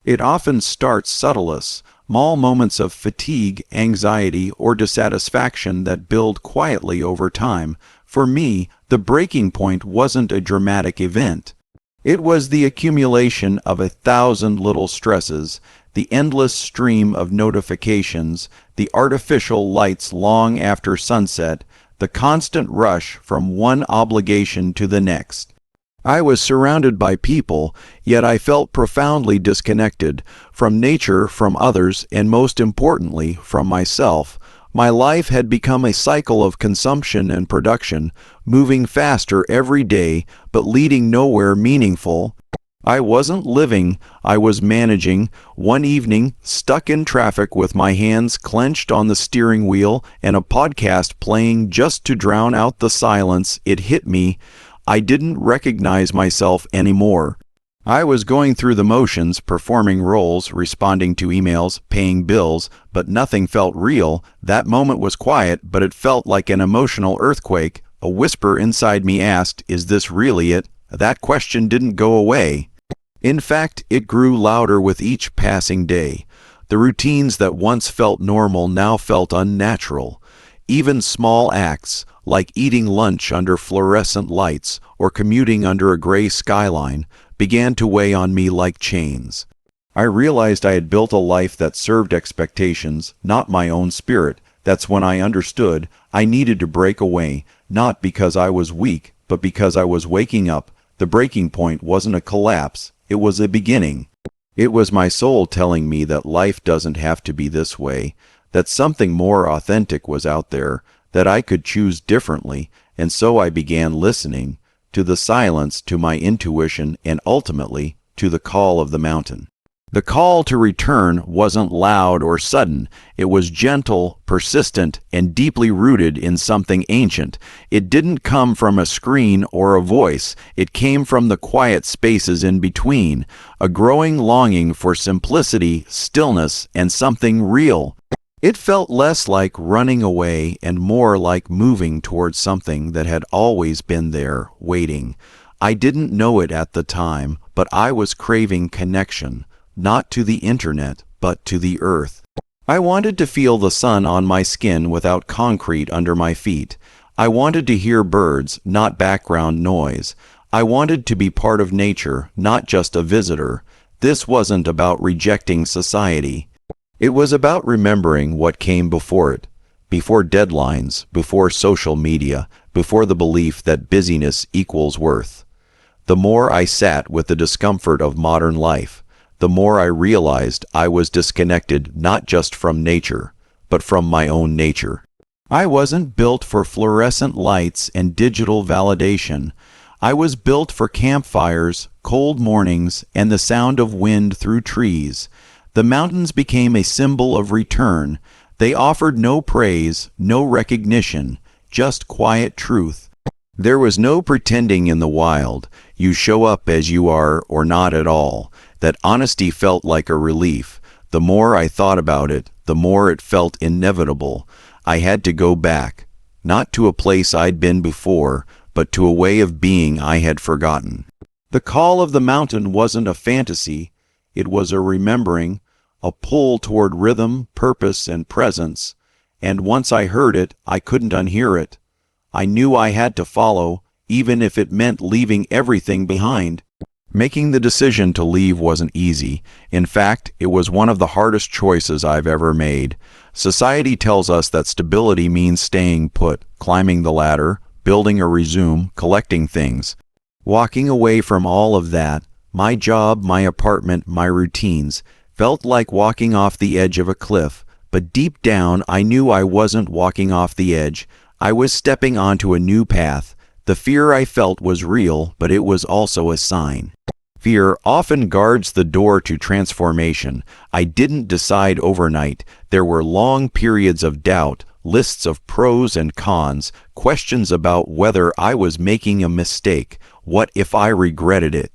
It often starts subtlest, small moments of fatigue, anxiety, or dissatisfaction that build quietly over time. For me, the breaking point wasn't a dramatic event. It was the accumulation of 1,000 little stresses, the endless stream of notifications, the artificial lights long after sunset, the constant rush from one obligation to the next. I was surrounded by people, yet I felt profoundly disconnected from nature, from others, and most importantly, from myself. My life had become a cycle of consumption and production, moving faster every day, but leading nowhere meaningful. I wasn't living, I was managing. One evening, stuck in traffic with my hands clenched on the steering wheel and a podcast playing just to drown out the silence, it hit me. I didn't recognize myself anymore. I was going through the motions, performing roles, responding to emails, paying bills, but nothing felt real. That moment was quiet, but it felt like an emotional earthquake. A whisper inside me asked, "Is this really it?" That question didn't go away. In fact, it grew louder with each passing day. The routines that once felt normal now felt unnatural. Even small acts, like eating lunch under fluorescent lights or commuting under a gray skyline, began to weigh on me like chains. I realized I had built a life that served expectations, not my own spirit. That's when I understood I needed to break away, not because I was weak, but because I was waking up. The breaking point wasn't a collapse, it was a beginning. It was my soul telling me that life doesn't have to be this way, that something more authentic was out there, that I could choose differently, and so I began listening to the silence, to my intuition, and ultimately to the call of the mountain. The call to return wasn't loud or sudden. It was gentle, persistent, and deeply rooted in something ancient. It didn't come from a screen or a voice. It came from the quiet spaces in between, a growing longing for simplicity, stillness, and something real. It felt less like running away and more like moving towards something that had always been there, waiting. I didn't know it at the time, but I was craving connection, not to the internet, but to the earth. I wanted to feel the sun on my skin without concrete under my feet. I wanted to hear birds, not background noise. I wanted to be part of nature, not just a visitor. This wasn't about rejecting society. It was about remembering what came before it, before deadlines, before social media, before the belief that busyness equals worth. The more I sat with the discomfort of modern life, the more I realized I was disconnected not just from nature, but from my own nature. I wasn't built for fluorescent lights and digital validation. I was built for campfires, cold mornings, and the sound of wind through trees. The mountains became a symbol of return. They offered no praise, no recognition, just quiet truth. There was no pretending in the wild. You show up as you are or not at all. That honesty felt like a relief. The more I thought about it, the more it felt inevitable. I had to go back, not to a place I'd been before, but to a way of being I had forgotten. The call of the mountain wasn't a fantasy. It was a remembering, a pull toward rhythm, purpose, and presence. And once I heard it, I couldn't unhear it. I knew I had to follow, even if it meant leaving everything behind. Making the decision to leave wasn't easy. In fact, it was one of the hardest choices I've ever made. Society tells us that stability means staying put, climbing the ladder, building a resume, collecting things. Walking away from all of that, my job, my apartment, my routines, felt like walking off the edge of a cliff, but deep down I knew I wasn't walking off the edge. I was stepping onto a new path. The fear I felt was real, but it was also a sign. Fear often guards the door to transformation. I didn't decide overnight. There were long periods of doubt, lists of pros and cons, questions about whether I was making a mistake. What if I regretted it?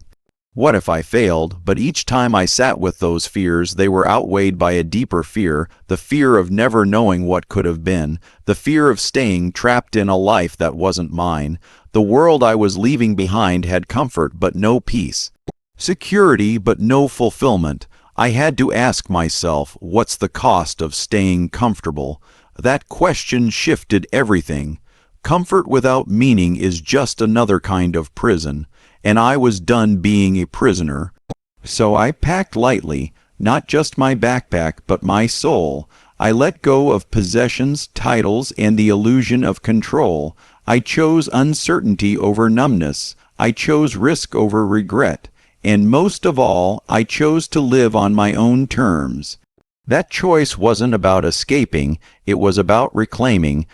What if I failed? But each time I sat with those fears, they were outweighed by a deeper fear, the fear of never knowing what could have been, the fear of staying trapped in a life that wasn't mine. The world I was leaving behind had comfort but no peace, security but no fulfillment. I had to ask myself, what's the cost of staying comfortable? That question shifted everything. Comfort without meaning is just another kind of prison, and I was done being a prisoner. So I packed lightly, not just my backpack, but my soul. I let go of possessions, titles, and the illusion of control. I chose uncertainty over numbness. I chose risk over regret. And most of all, I chose to live on my own terms. That choice wasn't about escaping, it was about reclaiming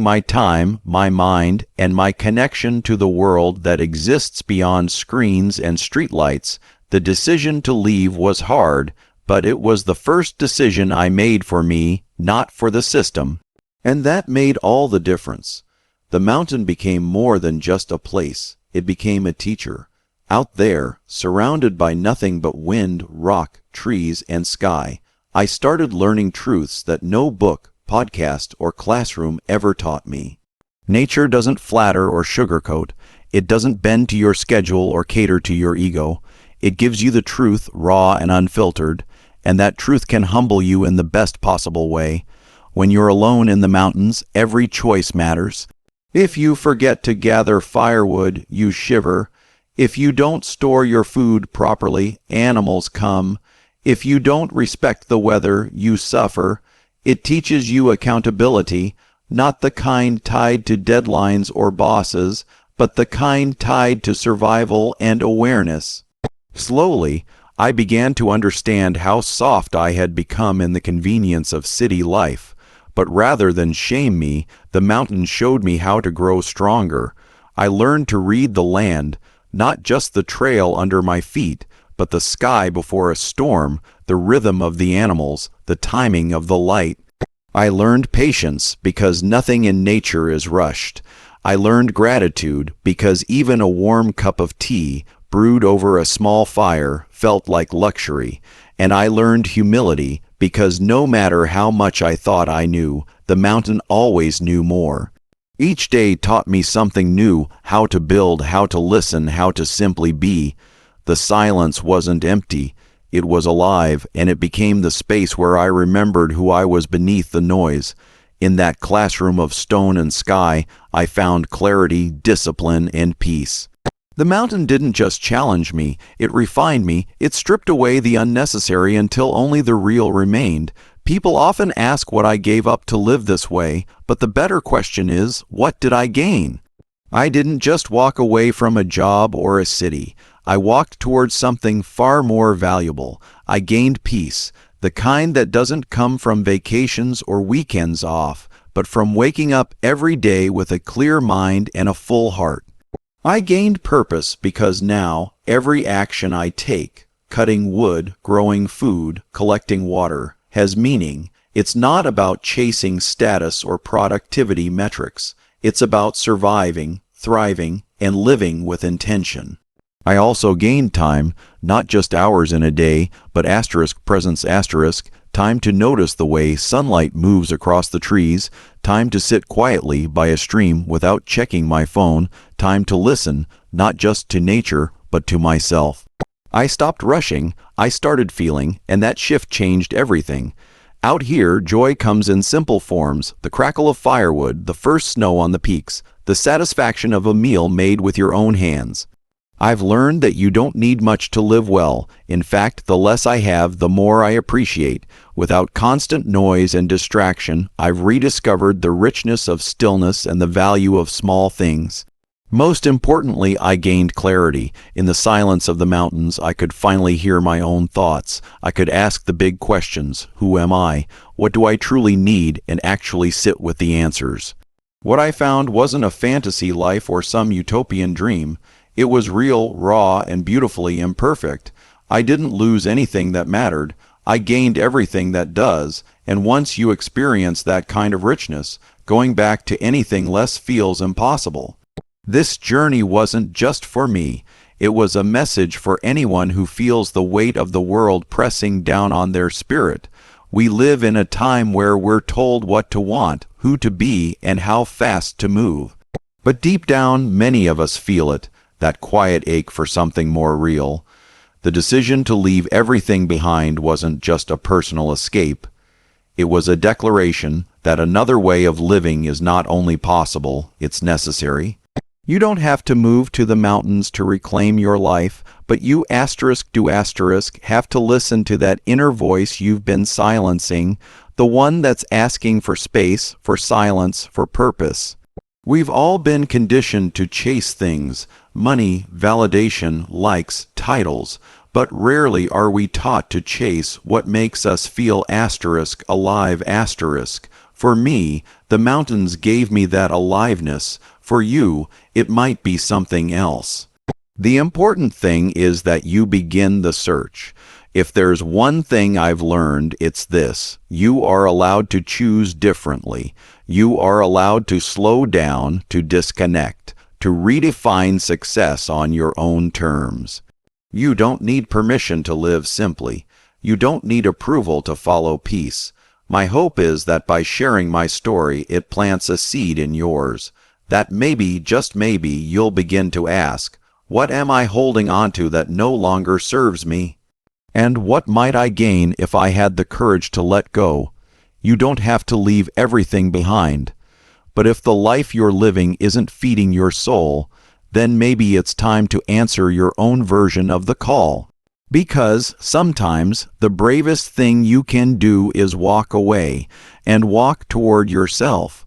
my time, my mind, and my connection to the world that exists beyond screens and streetlights. The decision to leave was hard, but it was the first decision I made for me, not for the system. And that made all the difference. The mountain became more than just a place. It became a teacher. Out there, surrounded by nothing but wind, rock, trees, and sky, I started learning truths that no book, podcast, or classroom ever taught me. Nature doesn't flatter or sugarcoat. It doesn't bend to your schedule or cater to your ego. It gives you the truth, raw and unfiltered, and that truth can humble you in the best possible way. When you're alone in the mountains, every choice matters. If you forget to gather firewood, you shiver. If you don't store your food properly, animals come. If you don't respect the weather, you suffer. It teaches you accountability, not the kind tied to deadlines or bosses, but the kind tied to survival and awareness. Slowly, I began to understand how soft I had become in the convenience of city life. But rather than shame me, the mountain showed me how to grow stronger. I learned to read the land, not just the trail under my feet, but the sky before a storm, the rhythm of the animals, the timing of the light. I learned patience because nothing in nature is rushed. I learned gratitude because even a warm cup of tea, brewed over a small fire, felt like luxury. And I learned humility because no matter how much I thought I knew, the mountain always knew more. Each day taught me something new, how to build, how to listen, how to simply be. The silence wasn't empty. It was alive, and it became the space where I remembered who I was beneath the noise. In that classroom of stone and sky, I found clarity, discipline, and peace. The mountain didn't just challenge me, it refined me, it stripped away the unnecessary until only the real remained. People often ask what I gave up to live this way, but the better question is, what did I gain? I didn't just walk away from a job or a city. I walked towards something far more valuable. I gained peace, the kind that doesn't come from vacations or weekends off, but from waking up every day with a clear mind and a full heart. I gained purpose because now every action I take, cutting wood, growing food, collecting water, has meaning. It's not about chasing status or productivity metrics. It's about surviving, thriving, and living with intention. I also gained time, not just hours in a day, but presence time to notice the way sunlight moves across the trees, time to sit quietly by a stream without checking my phone, time to listen, not just to nature, but to myself. I stopped rushing, I started feeling, and that shift changed everything. Out here, joy comes in simple forms: the crackle of firewood, the first snow on the peaks, the satisfaction of a meal made with your own hands. I've learned that you don't need much to live well. In fact, the less I have, the more I appreciate. Without constant noise and distraction, I've rediscovered the richness of stillness and the value of small things. Most importantly, I gained clarity. In the silence of the mountains, I could finally hear my own thoughts. I could ask the big questions: who am I? What do I truly need? And actually sit with the answers. What I found wasn't a fantasy life or some utopian dream. It was real, raw, and beautifully imperfect. I didn't lose anything that mattered. I gained everything that does, and once you experience that kind of richness, going back to anything less feels impossible. This journey wasn't just for me. It was a message for anyone who feels the weight of the world pressing down on their spirit. We live in a time where we're told what to want, who to be, and how fast to move. But deep down, many of us feel it. That quiet ache for something more real. The decision to leave everything behind wasn't just a personal escape. It was a declaration that another way of living is not only possible, it's necessary. You don't have to move to the mountains to reclaim your life, but you have to listen to that inner voice you've been silencing, the one that's asking for space, for silence, for purpose. We've all been conditioned to chase things, money, validation, likes, titles, but rarely are we taught to chase what makes us feel alive. For me, the mountains gave me that aliveness. For you, it might be something else. The important thing is that you begin the search. If there's one thing I've learned, it's this: you are allowed to choose differently. You are allowed to slow down, to disconnect, to redefine success on your own terms. You don't need permission to live simply. You don't need approval to follow peace. My hope is that by sharing my story, it plants a seed in yours. That maybe, just maybe, you'll begin to ask, what am I holding onto that no longer serves me? And what might I gain if I had the courage to let go? You don't have to leave everything behind. But if the life you're living isn't feeding your soul, then maybe it's time to answer your own version of the call. Because sometimes the bravest thing you can do is walk away and walk toward yourself.